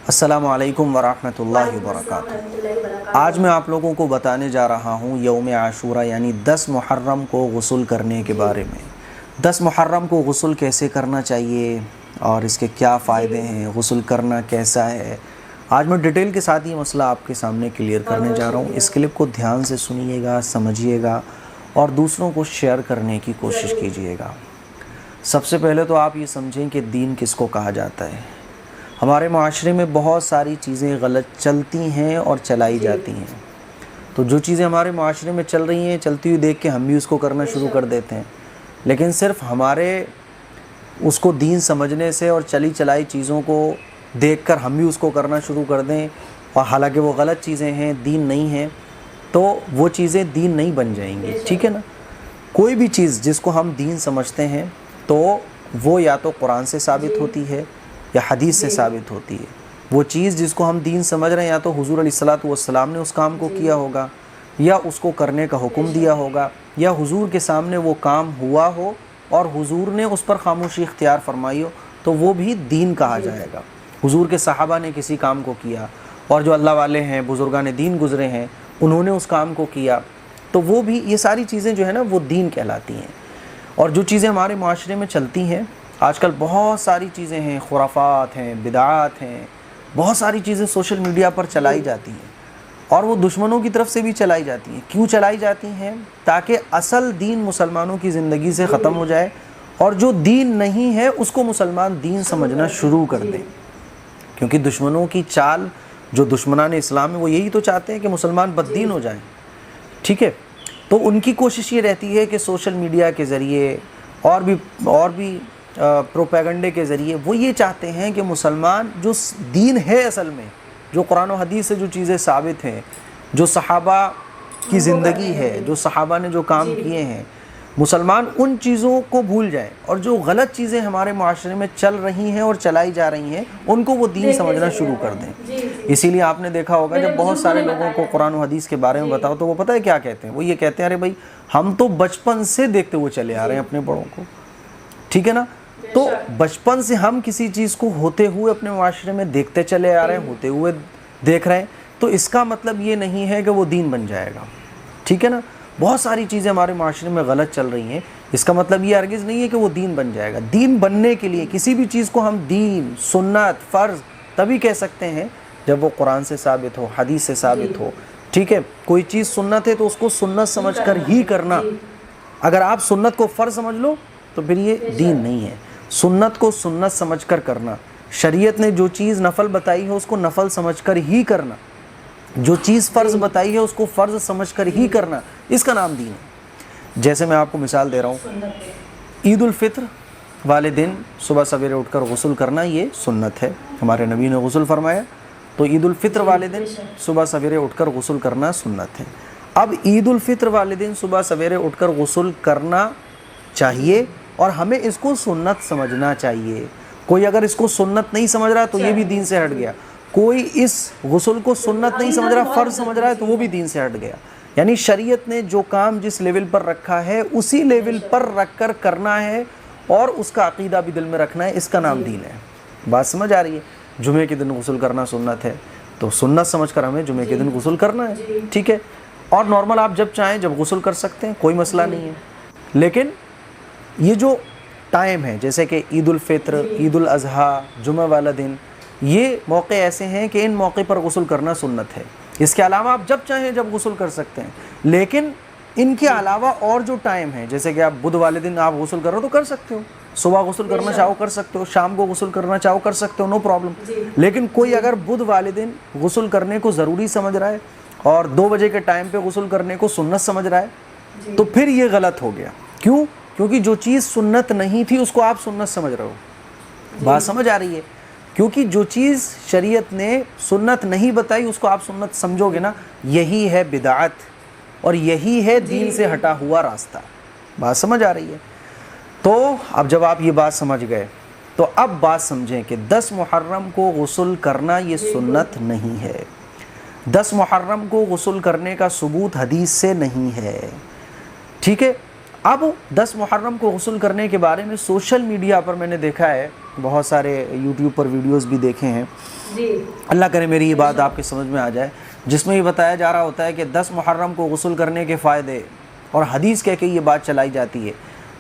السلام علیکم ورحمۃ اللہ وبرکاتہ۔ آج میں آپ لوگوں کو بتانے جا رہا ہوں یوم عاشورہ یعنی 10 محرم کو غسل کرنے کے بارے میں۔ 10 محرم کو غسل کیسے کرنا چاہیے اور اس کے کیا فائدے ہیں، غسل کرنا کیسا ہے، آج میں ڈیٹیل کے ساتھ یہ مسئلہ آپ کے سامنے کلیئر کرنے جا رہا ہوں۔ اس کلپ کو دھیان سے سنیے گا، سمجھیے گا اور دوسروں کو شیئر کرنے کی کوشش کیجیے گا۔ سب سے پہلے تو آپ یہ سمجھیں کہ دین کس کو کہا جاتا ہے۔ ہمارے معاشرے میں بہت ساری چیزیں غلط چلتی ہیں اور چلائی جاتی ہیں، تو جو چیزیں ہمارے معاشرے میں چل رہی ہیں چلتی ہوئی دیکھ کے ہم بھی اس کو کرنا شروع کر دیتے ہیں، لیکن صرف ہمارے اس کو دین سمجھنے سے اور چلی چلائی چیزوں کو دیکھ کر ہم بھی اس کو کرنا شروع کر دیں اور حالانکہ وہ غلط چیزیں ہیں، دین نہیں ہیں، تو وہ چیزیں دین نہیں بن جائیں گی، ٹھیک ہے نا۔ کوئی بھی چیز جس کو ہم دین سمجھتے ہیں تو وہ یا تو قرآن سے ثابت ہوتی ہے یا حدیث سے ثابت ہوتی ہے۔ وہ چیز جس کو ہم دین سمجھ رہے ہیں یا تو حضور علیہ الصلوۃ والسلام نے اس کام کو کیا ہوگا یا اس کو کرنے کا حکم دیا ہوگا یا حضور کے سامنے وہ کام ہوا ہو اور حضور نے اس پر خاموشی اختیار فرمائی ہو تو وہ بھی دین کہا جائے گا۔ حضور کے صحابہ نے کسی کام کو کیا اور جو اللہ والے ہیں، بزرگان دین گزرے ہیں، انہوں نے اس کام کو کیا تو وہ بھی، یہ ساری چیزیں جو ہے نا وہ دین کہلاتی ہیں۔ اور جو چیزیں ہمارے معاشرے میں چلتی ہیں آج کل، بہت ساری چیزیں ہیں، خرافات ہیں، بدعات ہیں، بہت ساری چیزیں سوشل میڈیا پر چلائی جاتی ہیں اور وہ دشمنوں کی طرف سے بھی چلائی جاتی ہیں۔ کیوں چلائی جاتی ہیں؟ تاکہ اصل دین مسلمانوں کی زندگی سے ختم ہو جائے اور جو دین نہیں ہے اس کو مسلمان دین سمجھنا شروع کر دیں، کیونکہ دشمنوں کی چال، جو دشمنان اسلام ہیں، وہ یہی تو چاہتے ہیں کہ مسلمان بد دین ہو جائیں، ٹھیک ہے۔ تو ان کی کوشش یہ رہتی ہے کہ سوشل میڈیا کے ذریعے اور بھی پروپیگنڈے کے ذریعے وہ یہ چاہتے ہیں کہ مسلمان جو دین ہے اصل میں، جو قرآن و حدیث سے جو چیزیں ثابت ہیں، جو صحابہ کی زندگی ہے، جو صحابہ نے جو کام کیے ہیں، مسلمان ان چیزوں کو بھول جائیں اور جو غلط چیزیں ہمارے معاشرے میں چل رہی ہیں اور چلائی جا رہی ہیں ان کو وہ دین سمجھنا شروع کر دیں۔ اسی لیے آپ نے دیکھا ہوگا جب بہت سارے لوگوں کو قرآن و حدیث کے بارے میں بتاؤ تو وہ پتہ ہے کیا کہتے ہیں؟ وہ یہ کہتے ہیں ارے بھائی ہم تو بچپن سے دیکھتے ہوئے چلے آ رہے ہیں اپنے بڑوں کو، ٹھیک ہے نا۔ تو بچپن سے ہم کسی چیز کو ہوتے ہوئے اپنے معاشرے میں دیکھتے چلے آ رہے ہیں، ہوتے ہوئے دیکھ رہے ہیں، تو اس کا مطلب یہ نہیں ہے کہ وہ دین بن جائے گا، ٹھیک ہے نا۔ بہت ساری چیزیں ہمارے معاشرے میں غلط چل رہی ہیں، اس کا مطلب یہ ہرگز نہیں ہے کہ وہ دین بن جائے گا۔ دین بننے کے لیے کسی بھی چیز کو ہم دین، سنت، فرض تبھی کہہ سکتے ہیں جب وہ قرآن سے ثابت ہو، حدیث سے ثابت ہو، ٹھیک ہے۔ کوئی چیز سنت ہے تو اس کو سنت سمجھ کر ہی کرنا۔ اگر آپ سنت کو فرض سمجھ لو تو پھر یہ دین نہیں ہے۔ سنت کو سنت سمجھ کر کرنا، شریعت نے جو چیز نفل بتائی ہے اس کو نفل سمجھ کر ہی کرنا، جو چیز فرض بتائی ہے اس کو فرض سمجھ کر ہی کرنا، اس کا نام دین ہے۔ جیسے میں آپ کو مثال دے رہا ہوں، عید الفطر والے دن صبح سویرے اٹھ کر غسل کرنا یہ سنت ہے، ہمارے نبی نے غسل فرمایا، تو عید الفطر والے دن صبح سویرے اٹھ کر غسل کرنا سنت ہے۔ اب عید الفطر والے دن صبح سویرے اٹھ کر غسل کرنا چاہیے اور ہمیں اس کو سنت سمجھنا چاہیے۔ کوئی اگر اس کو سنت نہیں سمجھ رہا تو یہ بھی دین سے ہٹ گیا، کوئی اس غسل کو سنت نہیں سمجھ رہا، فرض سمجھ رہا ہے تو وہ بھی دین سے ہٹ گیا۔ یعنی شریعت نے جو کام جس لیول پر رکھا ہے اسی لیول پر رکھ کر کرنا ہے اور اس کا عقیدہ بھی دل میں رکھنا ہے، اس کا نام دین ہے۔ بات سمجھ آ رہی ہے؟ جمعے کے دن غسل کرنا سنت ہے تو سنت سمجھ کر ہمیں جمعے کے دن غسل کرنا ہے، ٹھیک ہے۔ اور نارمل آپ جب چاہیں جب غسل کر سکتے ہیں، کوئی مسئلہ نہیں ہے، لیکن یہ جو ٹائم ہے جیسے کہ عید الفطر، عید الاضحیٰ، جمعہ والا دن، یہ موقع ایسے ہیں کہ ان موقع پر غسل کرنا سنت ہے۔ اس کے علاوہ آپ جب چاہیں جب غسل کر سکتے ہیں، لیکن ان کے علاوہ اور جو ٹائم ہے جیسے کہ آپ بدھ والے دن آپ غسل کر رہے ہو تو کر سکتے ہو، صبح غسل کرنا چاہو کر سکتے ہو، شام کو غسل کرنا چاہو کر سکتے ہو، نو پرابلم۔ لیکن کوئی اگر بدھ والے دن غسل کرنے کو ضروری سمجھ رہا ہے اور 2 بجے کے ٹائم پہ غسل کرنے کو سنت سمجھ رہا ہے تو پھر یہ غلط ہو گیا۔ کیوں؟ کیونکہ جو چیز سنت نہیں تھی اس کو آپ سنت سمجھ رہے ہو۔ بات سمجھ آ رہی ہے؟ کیونکہ جو چیز شریعت نے سنت نہیں بتائی اس کو آپ سنت سمجھو گے نا، یہی ہے بدعت اور یہی ہے دین سے ہٹا ہوا راستہ۔ بات سمجھ آ رہی ہے؟ تو اب جب آپ یہ بات سمجھ گئے تو اب بات سمجھیں کہ 10 محرم کو غسل کرنا یہ سنت نہیں ہے۔ 10 محرم کو غسل کرنے کا ثبوت حدیث سے نہیں ہے، ٹھیک ہے۔ اب 10 محرم کو غسل کرنے کے بارے میں سوشل میڈیا پر میں نے دیکھا ہے بہت سارے یوٹیوب پر ویڈیوز بھی دیکھے ہیں، اللہ کرے میری یہ بات آپ کے سمجھ میں آ جائے، جس میں یہ بتایا جا رہا ہوتا ہے کہ 10 محرم کو غسل کرنے کے فائدے، اور حدیث کہہ کے یہ بات چلائی جاتی ہے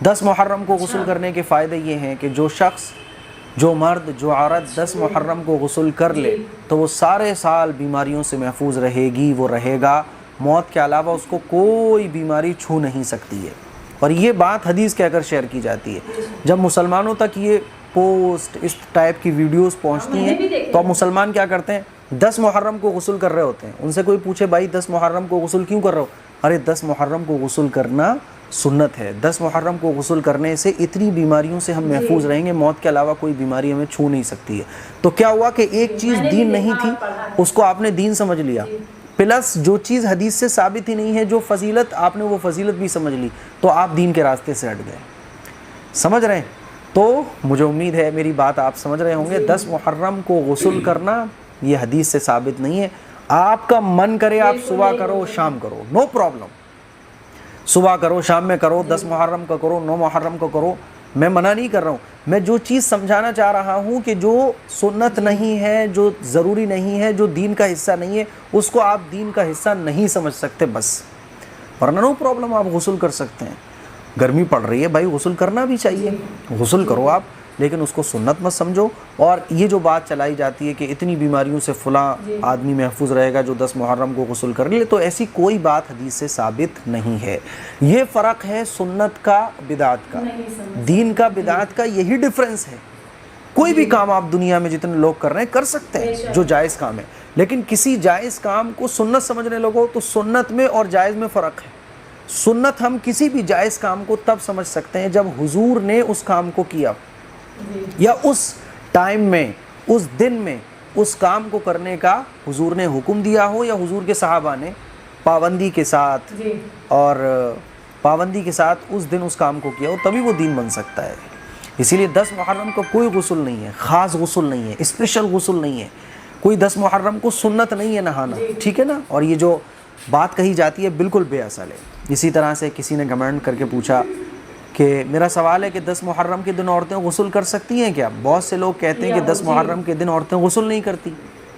10 محرم کو غسل کرنے کے فائدے یہ ہیں کہ جو شخص، جو مرد، جو عورت 10 محرم کو غسل کر لے تو وہ سارے سال بیماریوں سے محفوظ رہے گی، وہ رہے گا، موت کے علاوہ اس کو کوئی بیماری چھو نہیں سکتی ہے۔ اور یہ بات حدیث کہہ کر شیئر کی جاتی ہے۔ جب مسلمانوں تک یہ پوسٹ، اس ٹائپ کی ویڈیوز پہنچتی ہیں تو اب مسلمان کیا کرتے ہیں، 10 محرم کو غسل کر رہے ہوتے ہیں، ان سے کوئی پوچھے بھائی 10 محرم کو غسل کیوں کر رہے ہو، ارے 10 محرم کو غسل کرنا سنت ہے، 10 محرم کو غسل کرنے سے اتنی بیماریوں سے ہم محفوظ رہیں گے، موت کے علاوہ کوئی بیماری ہمیں چھو نہیں سکتی ہے۔ تو کیا ہوا کہ ایک چیز دین نہیں تھی، اس کو آپ نے دین سمجھ لیا، پلس جو چیز حدیث سے ثابت ہی نہیں ہے، جو فضیلت، آپ نے وہ فضیلت بھی سمجھ لی، تو آپ دین کے راستے سے ہٹ گئے۔ سمجھ رہے ہیں؟ تو مجھے امید ہے میری بات آپ سمجھ رہے ہوں گے۔ 10 محرم کو غسل کرنا یہ حدیث سے ثابت نہیں ہے، آپ کا من کرے آپ صبح کرو شام کرو، نو پرابلم، صبح کرو شام میں کرو، 10 محرم کا کرو، 9 محرم کا کرو، میں منع نہیں کر رہا ہوں۔ میں جو چیز سمجھانا چاہ رہا ہوں کہ جو سنت نہیں ہے، جو ضروری نہیں ہے، جو دین کا حصہ نہیں ہے، اس کو آپ دین کا حصہ نہیں سمجھ سکتے بس، ورنہ نو پرابلم آپ غسل کر سکتے ہیں۔ گرمی پڑ رہی ہے بھائی، غسل کرنا بھی چاہیے، غسل کرو آپ، لیکن اس کو سنت مت سمجھو۔ اور یہ جو بات چلائی جاتی ہے کہ اتنی بیماریوں سے فلاں آدمی محفوظ رہے گا جو 10 محرم کو غسل کر لے، تو ایسی کوئی بات حدیث سے ثابت نہیں ہے۔ یہ فرق ہے سنت کا بدعت کا، دین کا بدعت کا، یہی ڈیفرنس ہے۔ کوئی بھی کام آپ دنیا میں جتنے لوگ کر رہے ہیں کر سکتے ہیں جو جائز کام ہے، لیکن کسی جائز کام کو سنت سمجھنے لگو تو سنت میں اور جائز میں فرق ہے۔ سنت ہم کسی بھی جائز کام کو تب سمجھ سکتے ہیں جب حضور نے اس کام کو کیا، یا اس ٹائم میں، اس دن میں اس کام کو کرنے کا حضور نے حکم دیا ہو، یا حضور کے صحابہ نے پابندی کے ساتھ اور پابندی کے ساتھ اس دن اس کام کو کیا ہو، تبھی وہ دین بن سکتا ہے۔ اسی لیے 10 محرم کا کوئی غسل نہیں ہے، خاص غسل نہیں ہے، اسپیشل غسل نہیں ہے، کوئی 10 محرم کو سنت نہیں ہے نہانا، ٹھیک ہے نا۔ اور یہ جو بات کہی جاتی ہے بالکل بے اصل ہے۔ اسی طرح سے کسی نے کمنٹ کر کے پوچھا کہ میرا سوال ہے کہ 10 محرم کے دن عورتیں غسل کر سکتی ہیں کیا؟ بہت سے لوگ کہتے ہیں کہ 10 محرم کے دن عورتیں غسل نہیں کرتی۔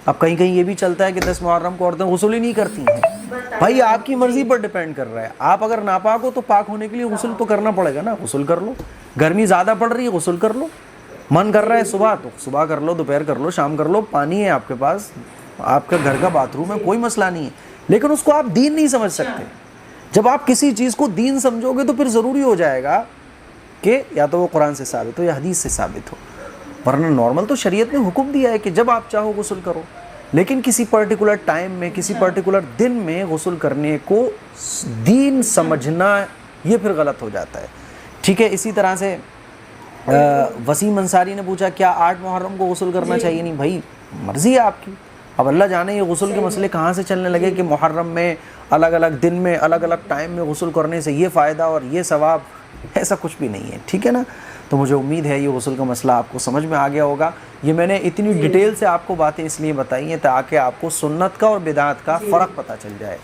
اب کہیں کہیں یہ بھی چلتا ہے کہ 10 محرم کو عورتیں غسل ہی نہیں کرتی ہیں۔ بھائی آپ کی مرضی پر ڈیپینڈ کر رہا ہے، آپ اگر ناپاک ہو تو پاک ہونے کے لیے غسل تو کرنا پڑے گا نا، غسل کر لو۔ گرمی زیادہ پڑ رہی ہے، غسل کر لو۔ من کر رہا ہے صبح تو صبح کر لو، دوپہر کر لو، شام کر لو، پانی ہے آپ کے پاس، آپ کا گھر کا باتھ روم ہے، کوئی مسئلہ نہیں ہے، لیکن اس کو آپ دین نہیں سمجھ سکتے۔ جب آپ کسی چیز کو دین سمجھو گے تو پھر ضروری ہو جائے گا کہ یا تو وہ قرآن سے ثابت ہو یا حدیث سے ثابت ہو، ورنہ نارمل تو شریعت نے حکم دیا ہے کہ جب آپ چاہو غسل کرو، لیکن کسی پرٹیکولر ٹائم میں، کسی پرٹیکولر دن میں غسل کرنے کو دین سمجھنا یہ پھر غلط ہو جاتا ہے، ٹھیک ہے۔ اسی طرح سے وسیم انصاری نے پوچھا کیا 8 محرم کو غسل کرنا چاہیے؟ نہیں بھائی، مرضی ہے آپ کی، اب اللہ جانے یہ غسل کے مسئلے کہاں سے چلنے لگے کہ محرم میں الگ الگ دن میں الگ الگ ٹائم میں غسل کرنے سے یہ فائدہ اور یہ ثواب، ایسا کچھ بھی نہیں ہے، ٹھیک ہے نا۔ تو مجھے امید ہے یہ غسل کا مسئلہ آپ کو سمجھ میں آ گیا ہوگا۔ یہ میں نے اتنی ڈیٹیل سے آپ کو باتیں اس لیے بتائی ہیں تاکہ آپ کو سنت کا اور بدعت کا فرق پتہ چل جائے۔